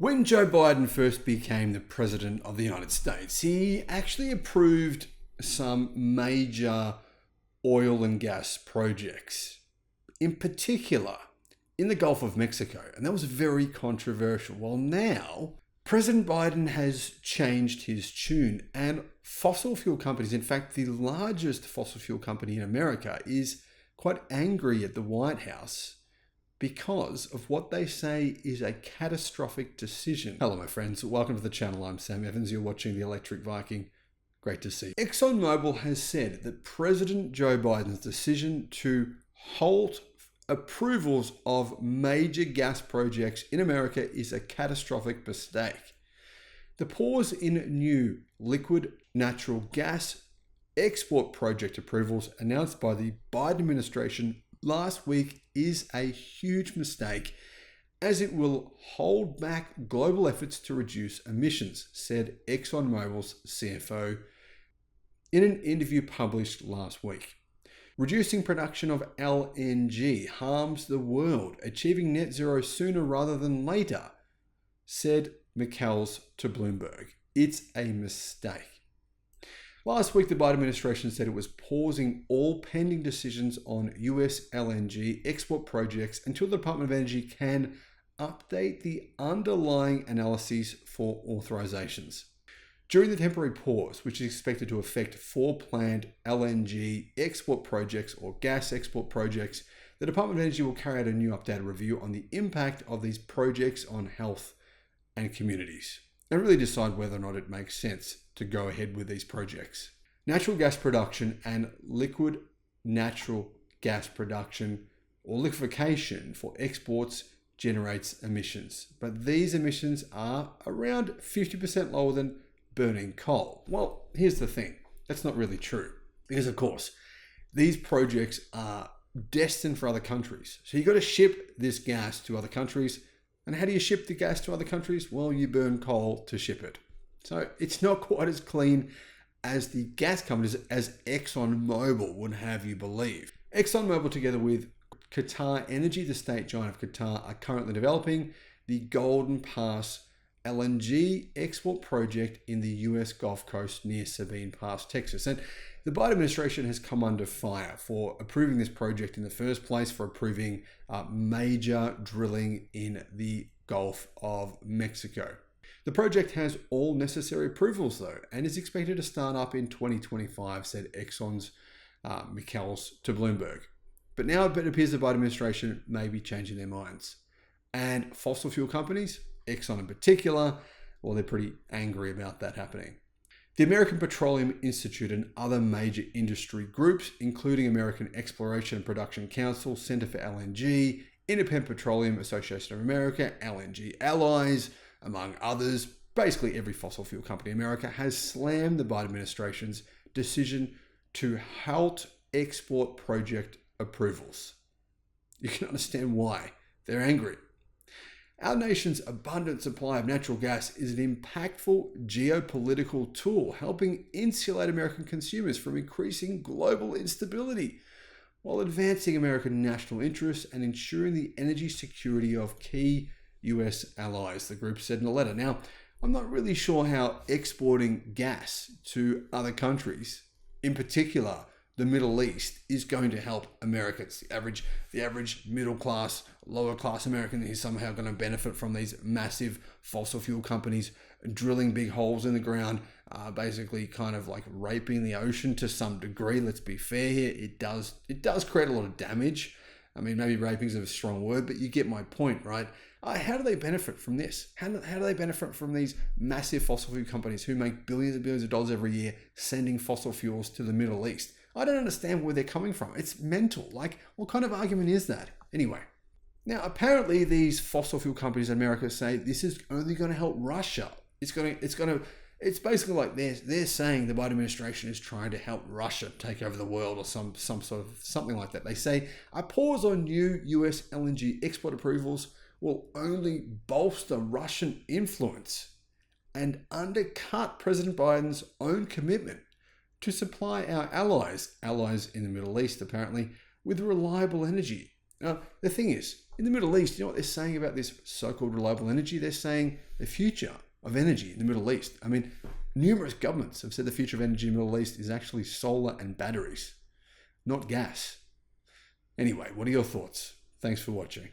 When Joe Biden first became the president of the United States, he actually approved some major oil and gas projects, in particular in the Gulf of Mexico. And that was very controversial. Well, now President Biden has changed his tune, and fossil fuel companies, in fact, the largest fossil fuel company in America, is quite angry at the White House because of what they say is a catastrophic decision. Hello, my friends. Welcome to the channel. I'm Sam Evans. You're watching The Electric Viking. Great to see you. ExxonMobil has said that President Joe Biden's decision to halt approvals of major gas projects in America is a catastrophic mistake. The pause in new liquid natural gas export project approvals announced by the Biden administration last week is a huge mistake, as it will hold back global efforts to reduce emissions, said ExxonMobil's CFO in an interview published last week. Reducing production of LNG harms the world. Achieving net zero sooner rather than later, said McCalls to Bloomberg. It's a mistake. Last week, the Biden administration said it was pausing all pending decisions on US LNG export projects until the Department of Energy can update the underlying analyses for authorizations. During the temporary pause, which is expected to affect 4 planned LNG export projects or gas export projects, the Department of Energy will carry out a new updated review on the impact of these projects on health and communities, and really decide whether or not it makes sense to go ahead with these projects. Natural gas production and liquid natural gas production or liquefaction for exports generates emissions, but these emissions are around 50% lower than burning coal. Well, here's the thing. That's not really true, because of course, these projects are destined for other countries. So you got to ship this gas to other countries. And how do you ship the gas to other countries? Well, you burn coal to ship it. So it's not quite as clean as the gas companies, as ExxonMobil would have you believe. ExxonMobil, together with Qatar Energy, the state giant of Qatar, are currently developing the Golden Pass LNG export project in the US Gulf Coast near Sabine Pass, Texas. And the Biden administration has come under fire for approving this project in the first place, for approving major drilling in the Gulf of Mexico. The project has all necessary approvals, though, and is expected to start up in 2025, said Exxon's McCalls to Bloomberg. But now it appears the Biden administration may be changing their minds. And fossil fuel companies, Exxon in particular, well, they're pretty angry about that happening. The American Petroleum Institute and other major industry groups, including American Exploration and Production Council, Center for LNG, Independent Petroleum Association of America, LNG Allies, among others, basically every fossil fuel company in America, has slammed the Biden administration's decision to halt export project approvals. You can understand why. They're angry. Our nation's abundant supply of natural gas is an impactful geopolitical tool, helping insulate American consumers from increasing global instability, while advancing American national interests and ensuring the energy security of key US allies, the group said in a letter. Now, I'm not really sure how exporting gas to other countries, in particular the Middle East, is going to help Americans. The average middle class, lower class American is somehow going to benefit from these massive fossil fuel companies drilling big holes in the ground, basically kind of like raping the ocean to some degree. Let's be fair here. It does create a lot of damage. I mean, maybe raping is a strong word, but you get my point, right? How do they benefit from this? How do they benefit from these massive fossil fuel companies who make billions and billions of dollars every year sending fossil fuels to the Middle East? I don't understand where they're coming from. It's mental. Like, what kind of argument is that? Anyway, now apparently these fossil fuel companies in America say this is only going to help Russia. It's basically like they're saying the Biden administration is trying to help Russia take over the world or some sort of something like that. They say a pause on new US LNG export approvals will only bolster Russian influence and undercut President Biden's own commitment to supply our allies in the Middle East, apparently, with reliable energy. Now, the thing is, in the Middle East, you know what they're saying about this so-called reliable energy? They're saying the future of energy in the Middle East. I mean, numerous governments have said the future of energy in the Middle East is actually solar and batteries, not gas. Anyway, what are your thoughts? Thanks for watching.